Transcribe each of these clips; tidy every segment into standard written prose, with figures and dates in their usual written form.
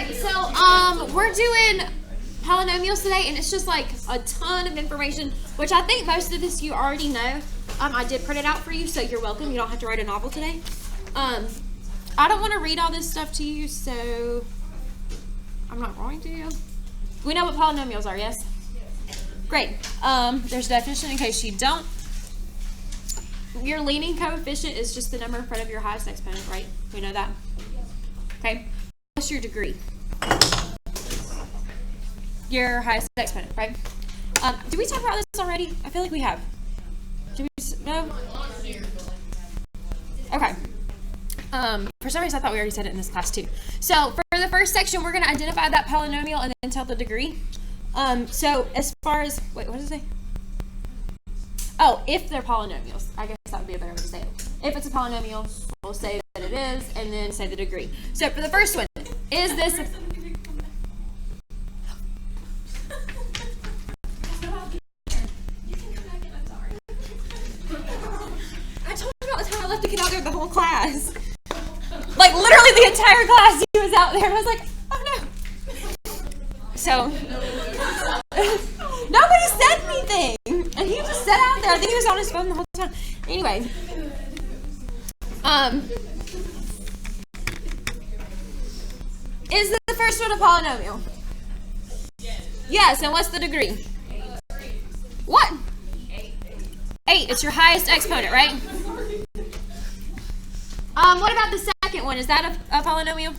right, so we're doing polynomials today, and it's just like a ton of information, which I think most of this you already know. I did print it out for you, so you're welcome. You don't have to write a novel today. I don't want to read all this stuff to you, so I'm not going to. We know what polynomials are, yes? Great. There's a definition in case you don't. Your leading coefficient is just the number in front of your highest exponent, right? We know that. Okay. What's your degree? Your highest exponent, right? Did we talk about this already? I feel like we have. Did we? No? Okay. For some reason, I thought we already said it in this class too. So for the first section, we're going to identify that polynomial and then tell the degree. So as far as, wait, what does it say? Oh, if they're polynomials. I guess that would be a better way to say it. If it's a polynomial, we'll say that it is, and then say the degree. So for the first one, is this... I told you about the time I left the kid out there the whole class. Like, literally the entire class, he was out there, and I was like, oh no. So, nobody said anything, and he just sat out there. I think he was on his phone the whole time. Anyway, is the first one a polynomial? Yes, and what's the degree? What? 8. It's your highest exponent, right? What about the second one? Is that a polynomial?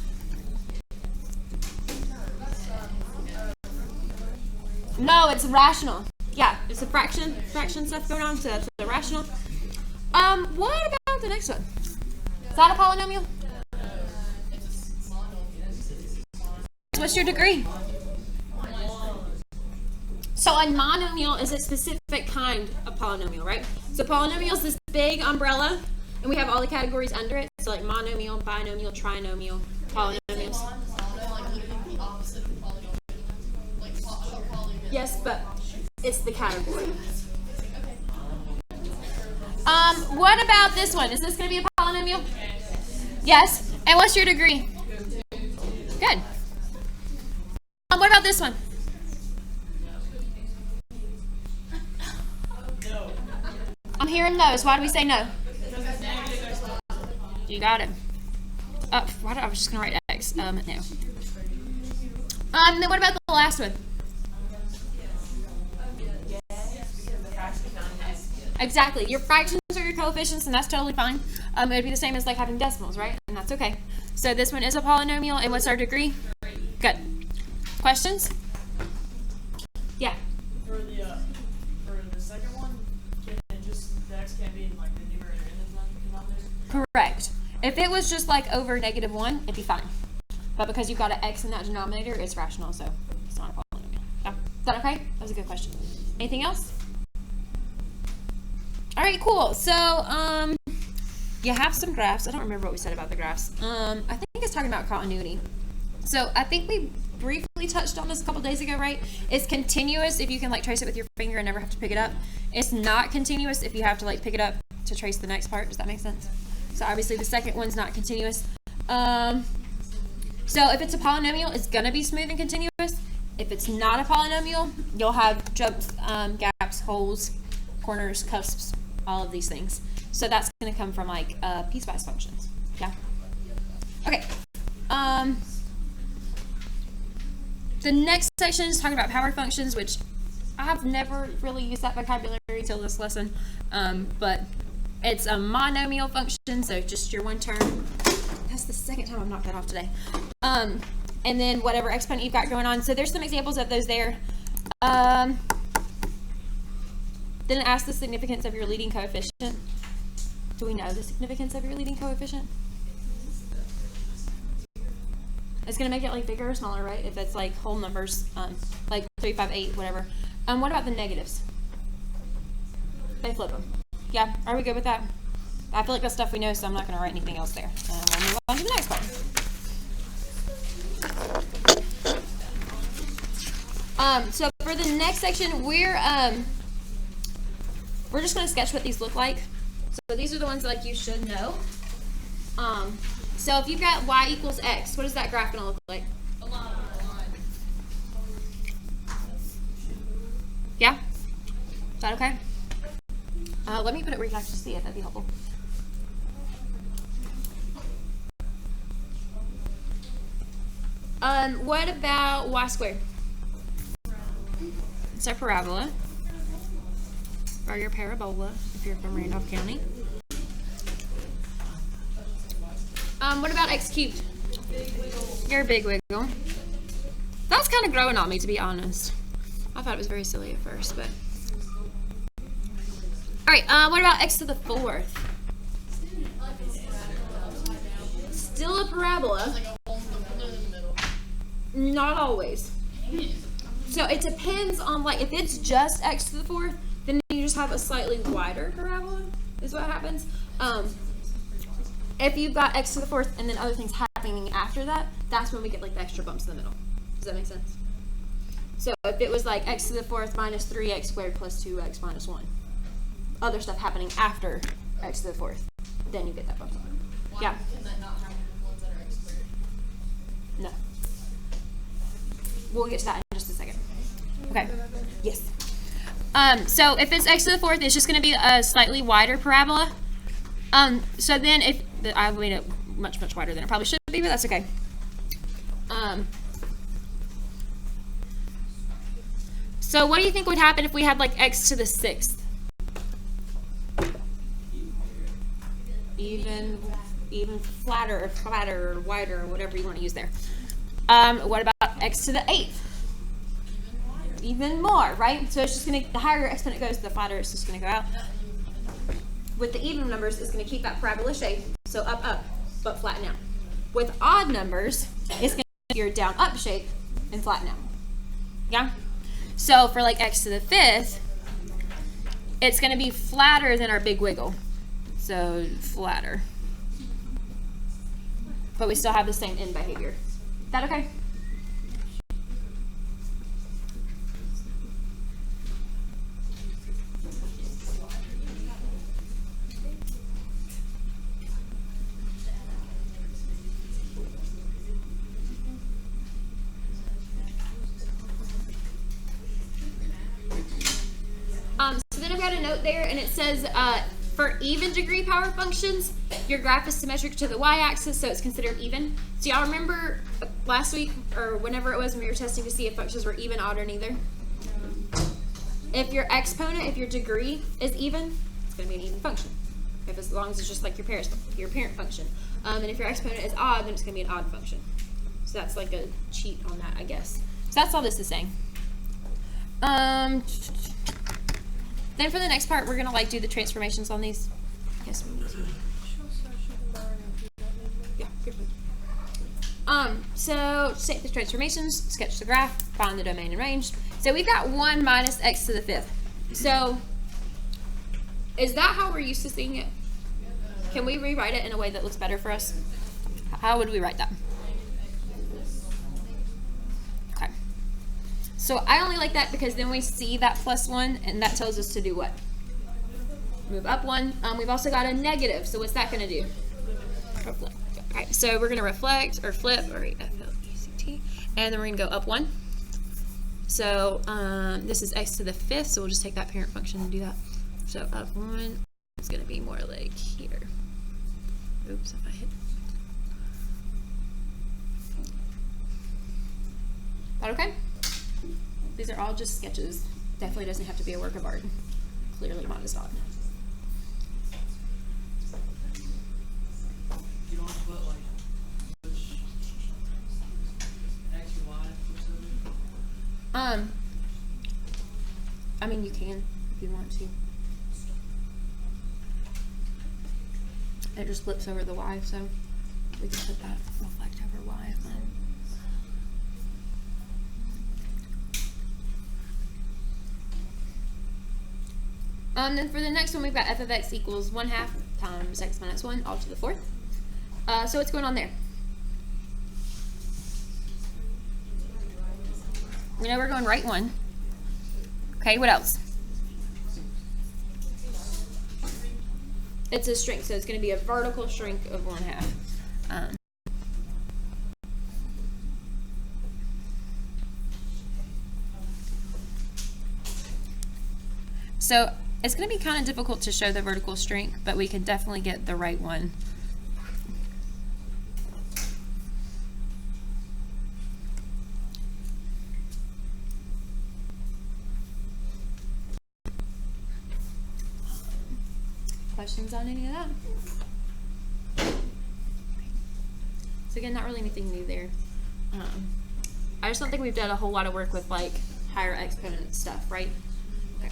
No, it's rational. Yeah, it's a fraction stuff going on, so that's a rational. What about the next one? Is that a polynomial? What's your degree? So a monomial is a specific kind of polynomial, right? So polynomial is this big umbrella, and we have all the categories under it. So like monomial, binomial, trinomial, polynomials. Yes, but it's the category. What about this one? Is this going to be a polynomial? Yes. And what's your degree? Good. What about this one? I'm hearing no's. Why do we say no? You got it. Why did I was just going to write X? No. Then what about the last one? Exactly. Your fractions are your coefficients, and that's totally fine. It would be the same as like having decimals, right? And that's okay. So this one is a polynomial, and what's our degree? Good. Questions? Yeah. For the second one, can the x can't be in like the numerator and the denominator? Correct. If it was just like over -1, it'd be fine. But because you've got an x in that denominator, it's rational, so it's not a polynomial. Yeah. Is that okay? That was a good question. Anything else? All right, cool. So, you have some graphs. I don't remember what we said about the graphs. I think it's talking about continuity. So, I think we briefly touched on this a couple days ago, right? It's continuous if you can like trace it with your finger and never have to pick it up. It's not continuous if you have to like pick it up to trace the next part. Does that make sense? So, obviously, the second one's not continuous. So, if it's a polynomial, it's going to be smooth and continuous. If it's not a polynomial, you'll have jumps, gaps, holes, corners, cusps, all of these things. So that's going to come from like piecewise functions. Yeah. Okay. The next section is talking about power functions, which I've never really used that vocabulary till this lesson. But it's a monomial function, so just your one term. That's the second time I've knocked that off today. And then whatever exponent you've got going on. So there's some examples of those there. Then ask the significance of your leading coefficient. Do we know the significance of your leading coefficient? It's going to make it like bigger or smaller, right? If it's like whole numbers, like 3, 5, 8, whatever. What about the negatives? They flip them. Yeah, are we good with that? I feel like that's stuff we know, so I'm not going to write anything else there. We'll move on to the next one. So for the next section, we're just going to sketch what these look like. So these are the ones like you should know. So if you've got y equals x, what is that graph going to look like? A line. Is that okay? Let me put it where you can actually see it. That'd be helpful. What about y squared? It's our parabola, or your parabola if you're from Randolph County. What about x cubed? Your big wiggle. That's kind of growing on me, to be honest. I thought it was very silly at first, but. All right. What about x to the fourth? Still a parabola. Not always. So it depends on, like, if it's just x to the fourth, then you just have a slightly wider parabola, is what happens. If you've got x to the fourth and then other things happening after that, that's when we get like the extra bumps in the middle. Does that make sense? So if it was like x to the fourth minus 3x squared plus 2x minus 1, other stuff happening after x to the fourth, then you get that bump. Why Yeah. can that not happen with ones that are x squared? No. We'll get to that in just a second. Okay. Yes. So if it's x to the fourth, it's just going to be a slightly wider parabola. So then if I made it much wider than it probably should be, but that's okay. So what do you think would happen if we had like x to the sixth? Even flatter or wider or whatever you want to use there. What about x to the eighth? Even more, right? So it's just going to, the higher your exponent goes, the flatter it's just going to go out. With the even numbers, it's going to keep that parabola shape, so up, but flatten out. With odd numbers, it's going to keep your down, up shape and flatten out. Yeah? So for like x to the fifth, it's going to be flatter than our big wiggle. So flatter. But we still have the same end behavior. Is that okay? So then I've got a note there, and it says for even degree power functions, your graph is symmetric to the y-axis, so it's considered even. So y'all remember last week, or whenever it was when we were testing to see if functions were even, odd, or neither? If your exponent, if your degree is even, it's going to be an even function. As long as it's just like your parent function. And if your exponent is odd, then it's going to be an odd function. So that's like a cheat on that, I guess. So that's all this is saying. Then for the next part, we're going to like do the transformations on these. Yes, we need to. Yeah, you're fine. So take the transformations, sketch the graph, find the domain and range. So we've got 1 minus x to the fifth. So is that how we're used to seeing it? Can we rewrite it in a way that looks better for us? How would we write that? Okay. So I only like that because then we see that +1, and that tells us to do what? Move up 1. We've also got a negative, so what's that going to do? Reflect. Okay, so we're going to reflect or flip or F-L-E-C-T, and then we're going to go up 1. So this is x to the fifth, so we'll just take that parent function and do that. So up 1 is going to be more like here. Oops, if I hit. That okay? These are all just sketches. Definitely doesn't have to be a work of art. Clearly mine is not. You don't put like which x or y or something. I mean, you can if you want to. It just flips over the y, so we can put that reflect over y. Then for the next one, we've got f of x equals 1/2 times x minus 1 all to the fourth. So what's going on there? We know we're going right 1. Okay, what else? It's a shrink, so it's going to be a vertical shrink of 1/2. So it's going to be kind of difficult to show the vertical strength, but we can definitely get the right one. Questions on any of that? So again, not really anything new there. I just don't think we've done a whole lot of work with like higher exponent stuff, right? Okay.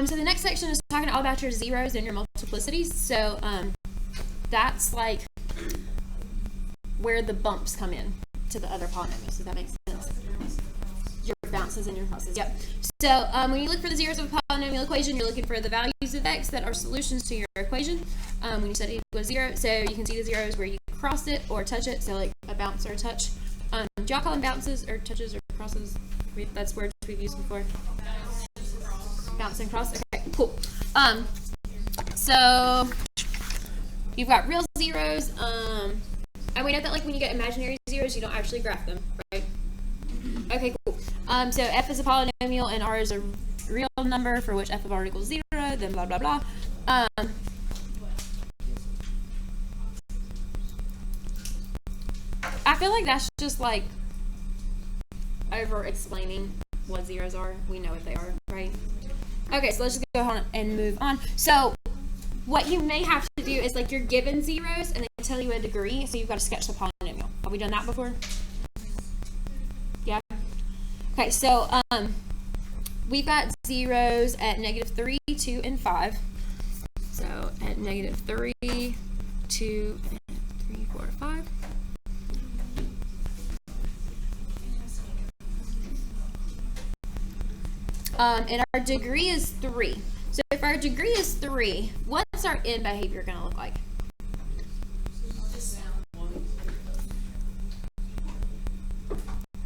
So the next section is talking all about your zeros and your multiplicities. So that's like where the bumps come in to the other polynomials. Does that make sense? Your bounces and your crosses. Yep. So when you look for the zeros of a polynomial equation, you're looking for the values of x that are solutions to your equation. When you set it equals 0, so you can see the zeros where you cross it or touch it. So like a bounce or a touch. Do y'all call them bounces or touches or crosses? That's words we've used before. Bounce and cross. Okay, cool. So you've got real zeros. And we know that like when you get imaginary zeros, you don't actually graph them, right? Okay, cool. So f is a polynomial and r is a real number for which f of r equals 0, then blah, blah, blah. I feel like that's just like over explaining what zeros are. We know what they are, right? Okay, so let's just go on and move on. So what you may have to do is like you're given zeros and they tell you a degree, so you've got to sketch the polynomial. Have we done that before? Yeah. Okay, so we've got zeros at -3, 2, and 5. So at -3, 2, and 3, 4, 5. And our degree is 3. So if our degree is 3, what's our end behavior going to look like?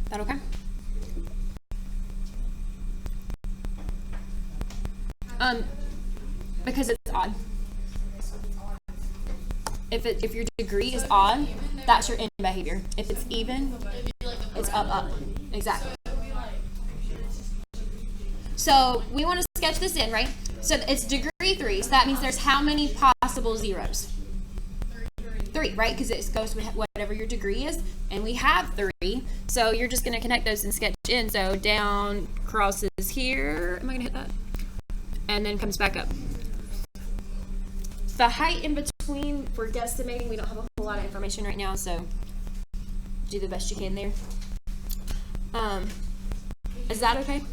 That okay? Because it's odd. If your degree is odd, that's your end behavior. If it's even, it's up, up. Exactly. So we want to sketch this in, right? So it's degree 3. So that means there's how many possible zeros? 3, right? Because it goes with whatever your degree is. And we have 3. So you're just going to connect those and sketch in. So down crosses here. Am I going to hit that? And then comes back up. The height in between, for guesstimating, we don't have a whole lot of information right now. So do the best you can there. Is that okay?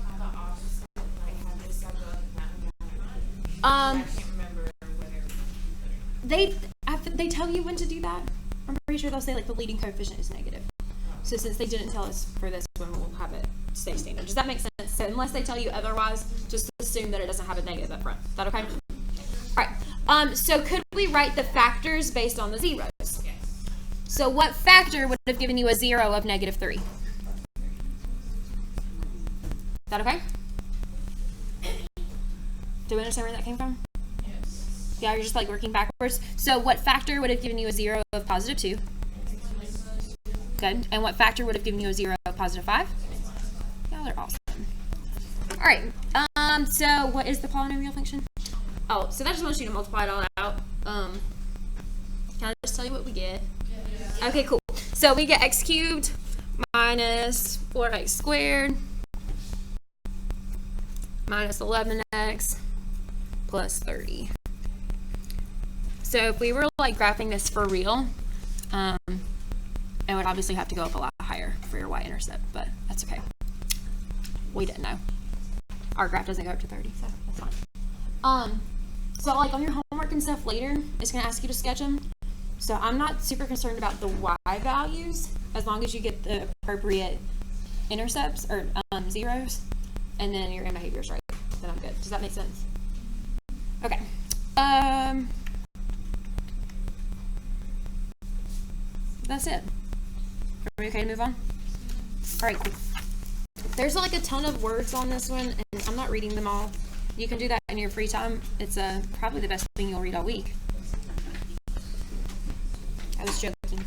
They tell you when to do that. I'm pretty sure they'll say like the leading coefficient is negative. So since they didn't tell us for this one, we'll have it stay standard. Does that make sense? So unless they tell you otherwise, just assume that it doesn't have a negative up front. Is that okay? All right. So could we write the factors based on the zeros? So what factor would have given you a 0 of -3? Is that okay? Do we understand where that came from? Yes. Yeah, you're just like working backwards. So what factor would have given you a 0 of +2? Good. And what factor would have given you a 0 of +5? Y'all are awesome. All right. So what is the polynomial function? Oh, so that just wants you to multiply it all out. Can I just tell you what we get? Okay, cool. So we get x cubed minus 4x squared minus 11x plus 30. So if we were like graphing this for real, it would obviously have to go up a lot higher for your y-intercept, but that's okay. We didn't know. Our graph doesn't go up to 30, so that's fine. So like on your homework and stuff later, it's going to ask you to sketch them. So I'm not super concerned about the y values as long as you get the appropriate intercepts or zeros, and then your end behavior is right. Then I'm good. Does that make sense? Okay. That's it. Are we okay to move on? All right, cool. There's like a ton of words on this one, and I'm not reading them all. You can do that in your free time. It's probably the best thing you'll read all week. I was joking.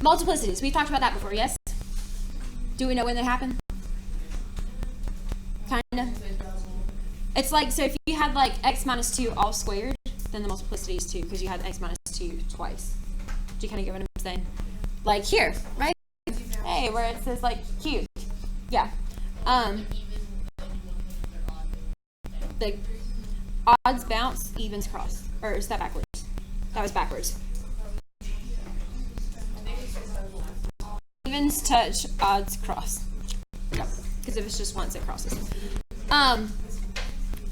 Multiplicities. We've talked about that before, yes? Do we know when they happen? It's like, so if you had like x minus 2 all squared, then the multiplicity is 2 because you had x minus 2 twice. Do you kind of get what I'm saying? Like here, right? Hey, where it says like cubed. Yeah. The odds bounce, evens cross. Or is that backwards? That was backwards. Evens touch, odds cross. Because if it's just once, it crosses.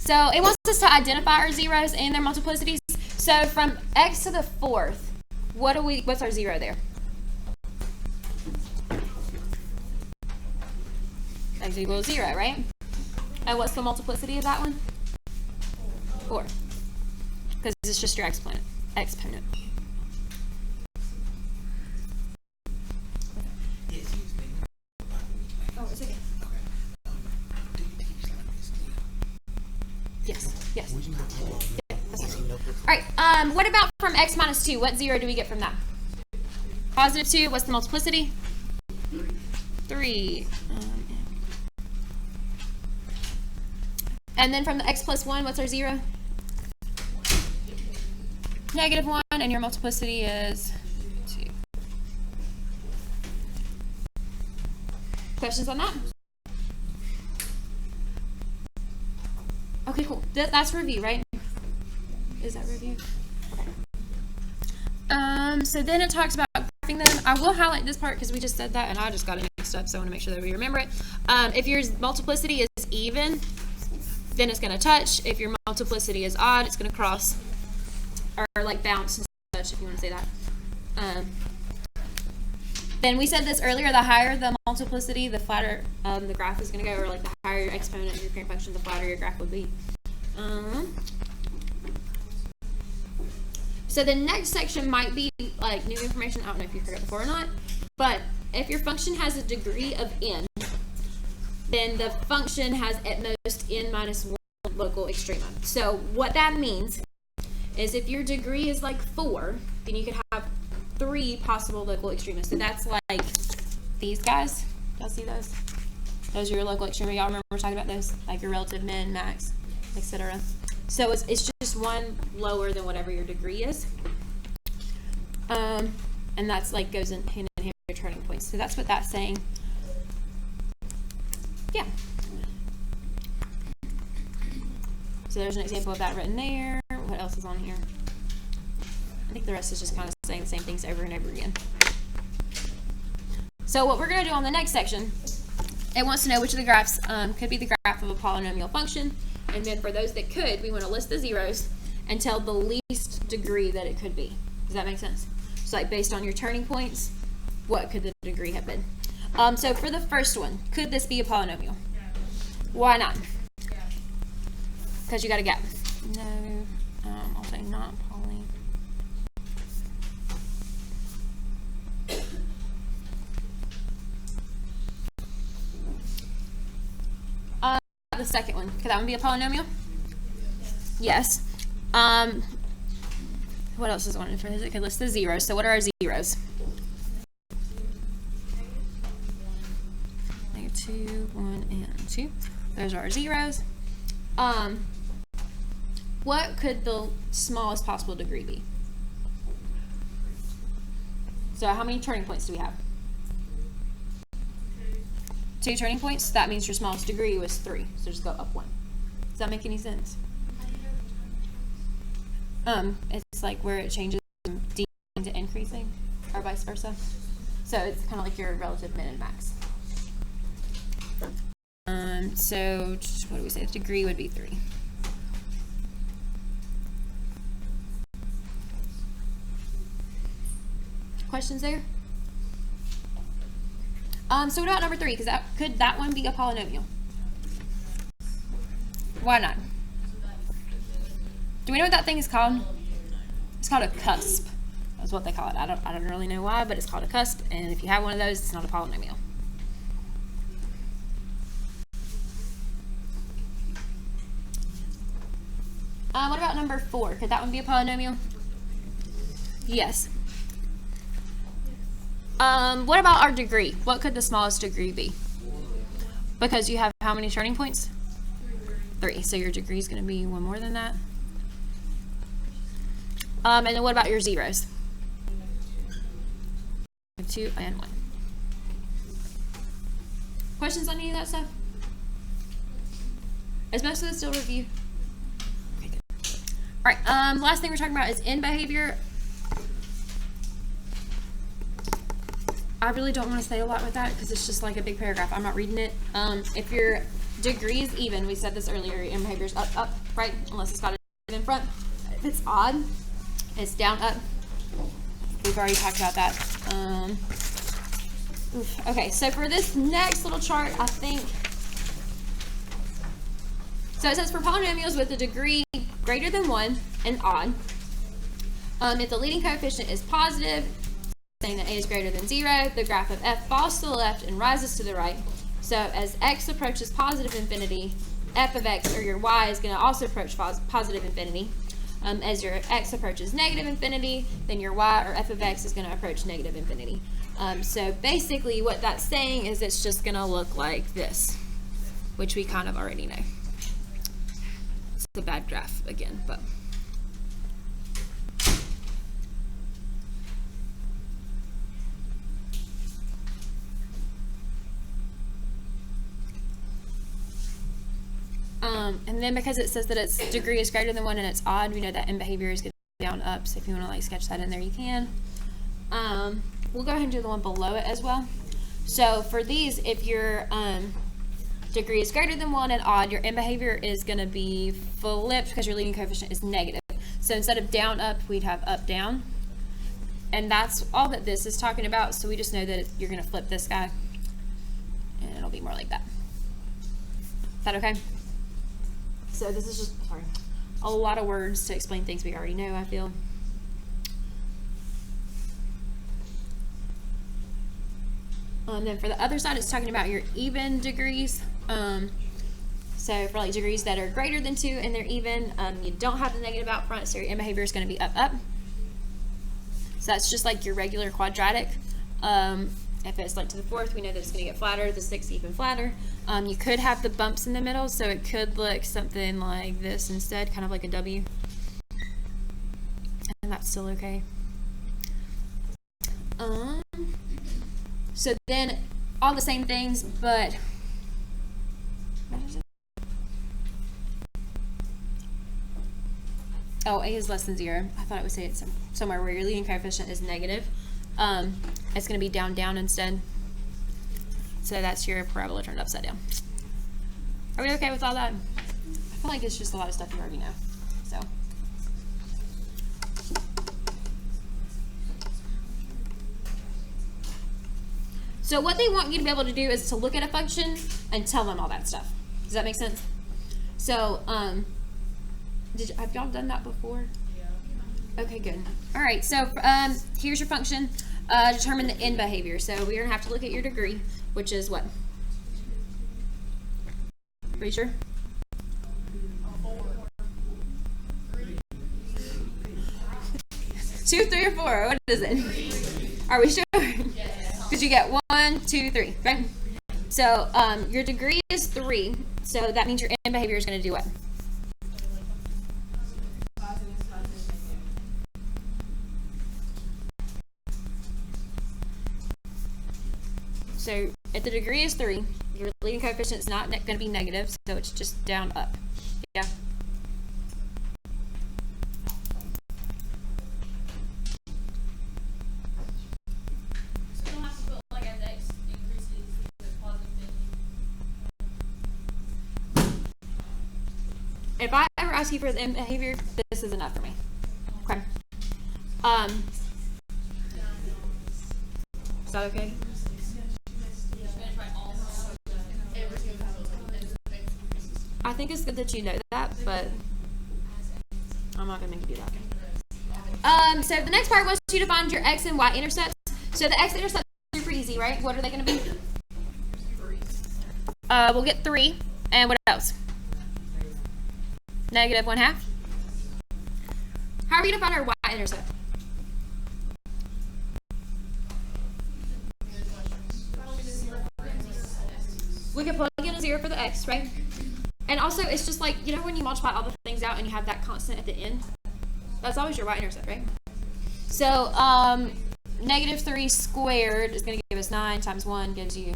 So it wants us to identify our zeros and their multiplicities. So from x to the 4th, what's our zero there? X equals 0, right? And what's the multiplicity of that one? 4. Because it's just your exponent. Oh, it's okay. Yes. Yeah, that's okay. All right. What about from x minus 2? What 0 do we get from that? Positive 2. What's the multiplicity? 3. And then from the x plus 1, what's our 0? Negative 1, and your multiplicity is 2. Questions on that? Okay, cool. That's review, right? Is that review? Okay. So then it talks about graphing them. I will highlight this part because we just said that, and I just got it mixed up, so I want to make sure that we remember it. If your multiplicity is even, then it's going to touch. If your multiplicity is odd, it's going to cross, or like bounce and such, if you want to say that. Then we said this earlier, the higher the multiplicity, the flatter the graph is going to go, or like the higher your exponent of your parent function, the flatter your graph would be. So the next section might be like new information. I don't know if you've heard it before or not, but if your function has a degree of n, then the function has at most n minus 1 local extrema. So what that means is if your degree is like 4, then you could have 3 possible local extremas. So that's like these guys. Y'all see those? Those are your local extrema. Y'all remember we're talking about those? Like your relative min, max, etc. So it's just one lower than whatever your degree is. And that's like goes in hand in hand with your turning points. So that's what that's saying. Yeah. So there's an example of that written there. What else is on here? I think the rest is just kind of saying the same things over and over again. So what we're going to do on the next section, it wants to know which of the graphs could be the graph of a polynomial function. And then for those that could, we want to list the zeros and tell the least degree that it could be. Does that make sense? So like based on your turning points, what could the degree have been? So for the first one, could this be a polynomial? Why not? Because you got a gap. No, I'll say not poly. The second one, could that one be a polynomial? Yes. What else is one? It could list the zeros. So what are our zeros? Negative 2, 1, and 2. Those are our zeros. What could the smallest possible degree be? So how many turning points do we have? 2 turning points. That means your smallest degree was 3. So just go up 1. Does that make any sense? It's like where it changes from decreasing to increasing, or vice versa. So it's kind of like your relative min and max. So what do we say? The degree would be 3. Questions there? So what about number 3? Because could that one be a polynomial? Why not? Do we know what that thing is called? It's called a cusp. That's what they call it. I don't really know why, but it's called a cusp. And if you have one of those, it's not a polynomial. What about number 4? Could that one be a polynomial? Yes. What about our degree? What could the smallest degree be? Because you have how many turning points? 3. So your degree is going to be one more than that. And then what about your zeros? 2 and 1. Questions on any of that stuff? Is most of this still review? Okay, good. All right, last thing we're talking about is end behavior. I really don't want to say a lot with that because it's just like a big paragraph. I'm not reading it. If your degree is even, we said this earlier, your end behavior is up, up, right? Unless it's got a in front. If it's odd, it's down, up. We've already talked about that. Okay, so for this next little chart, I think, so it says for polynomials with a degree greater than 1 and odd, if the leading coefficient is positive, saying that a is greater than 0, the graph of f falls to the left and rises to the right. So as x approaches positive infinity, f of x, or your y, is going to also approach positive infinity. As your x approaches negative infinity, then your y, or f of x, is going to approach negative infinity. So basically what that's saying is it's just going to look like this, which we kind of already know. It's a bad graph again, but... and then because it says that its degree is greater than 1 and it's odd, we know that end behavior is going to be down, up. So if you want to like sketch that in there, you can. We'll go ahead and do the one below it as well. So for these, if your degree is greater than 1 and odd, your end behavior is going to be flipped because your leading coefficient is negative. So instead of down, up, we'd have up, down. And that's all that this is talking about. So we just know that you're going to flip this guy and it'll be more like that. Is that okay? So this is just, sorry, a lot of words to explain things we already know, I feel. Then for the other side, it's talking about your even degrees. So for like degrees that are greater than 2 and they're even, you don't have the negative out front, so your end behavior is going to be up, up. So that's just like your regular quadratic. If it's like to the 4th, we know that it's going to get flatter, the 6th even flatter. You could have the bumps in the middle, so it could look something like this instead, kind of like a W. And that's still okay. So then all the same things, but what is it? Oh, a is less than 0. I thought it would say it somewhere where your leading coefficient is negative. It's going to be down, down instead. So that's your parabola turned upside down. Are we okay with all that? I feel like it's just a lot of stuff you already know. So what they want you to be able to do is to look at a function and tell them all that stuff. Does that make sense? So, have y'all done that before? Yeah. Okay, good. All right, so here's your function. Determine the end behavior. So we're going to have to look at your degree, which is what? Pretty sure? 2, 3, or 4. What is it? Are we sure? Because you get 1, 2, 3, right? So your degree is 3. So that means your end behavior is going to do what? So if the degree is 3, your leading coefficient is not going to be negative, so it's just down, up. Yeah. If I ever ask you for the end behavior, this is enough for me. Okay. Is that okay? I think it's good that you know that, but I'm not going to make you do that. So the next part wants you to find your x and y intercepts. So the x intercepts are super easy, right? What are they going to be? We'll get 3. And what else? Negative 1/2. How are we going to find our y-intercept? We can plug in a 0 for the x, right? And also, it's just like, you know when you multiply all the things out and you have that constant at the end? That's always your y-intercept, right? So, negative 3 squared is going to give us 9 times 1 gives you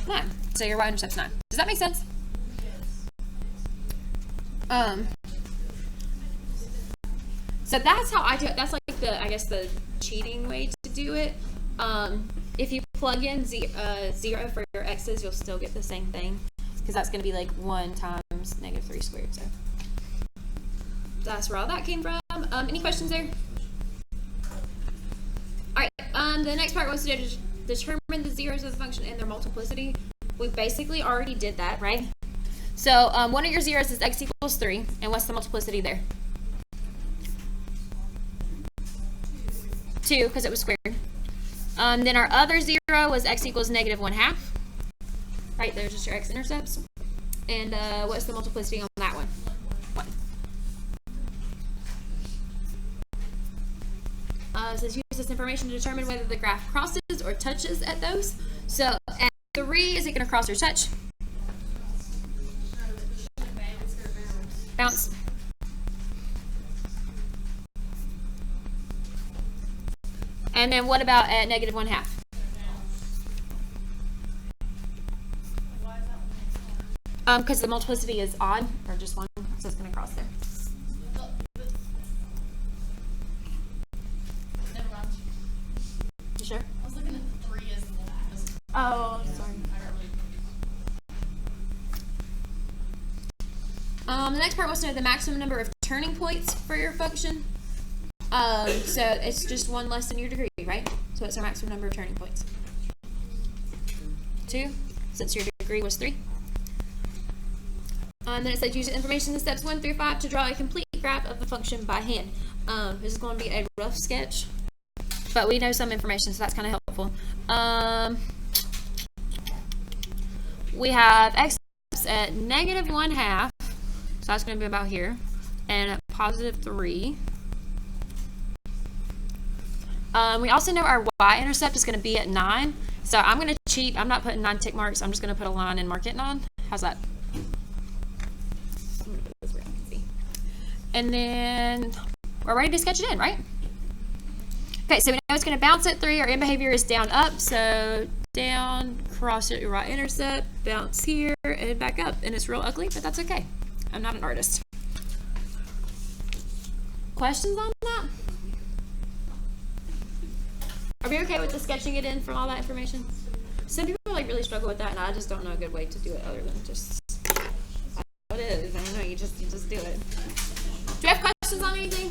9. So your y-intercept's 9. Does that make sense? So that's how I do it. That's like the, I guess, the cheating way to do it. If you plug in 0 for your x's, you'll still get the same thing. Because that's going to be like 1 times negative 3 squared. So that's where all that came from. Any questions there? Alright, the next part was to determine the zeros of the function and their multiplicity. We basically already did that, right? So one of your zeros is x equals 3. And what's the multiplicity there? 2, because it was squared. Then our other zero was x equals negative 1/2. Right, there's just your x-intercepts. And what's the multiplicity on that one? 1. So let's use this information to determine whether the graph crosses or touches at those. So at 3, is it going to cross or touch? Bounce. And then what about at negative 1/2? Because the multiplicity is odd, or just 1, so it's going to cross there. Never mind. You sure? I was looking at 3 as the last. Oh, sorry. The next part was to know the maximum number of turning points for your function. So it's just 1 less than your degree, right? So it's our maximum number of turning points. 2, since your degree was 3. Then it said use the information in steps 1 through 5 to draw a complete graph of the function by hand. This is going to be a rough sketch, but we know some information, so that's kind of helpful. We have x at negative 1/2, so that's going to be about here, and at positive 3. We also know our y-intercept is going to be at 9, so I'm going to cheat. I'm not putting 9 tick marks. I'm just going to put a line and mark it 9. How's that? And then we're ready to sketch it in, right? Okay, so we know it's going to bounce at 3. Our end behavior is down, up. So down, cross your right intercept, bounce here, and back up. And it's real ugly, but that's okay. I'm not an artist. Questions on that? Are we okay with the sketching it in from all that information? Some people like really struggle with that, and I just don't know a good way to do it other than just how it is. I don't know, you just do it. Do you have questions on anything?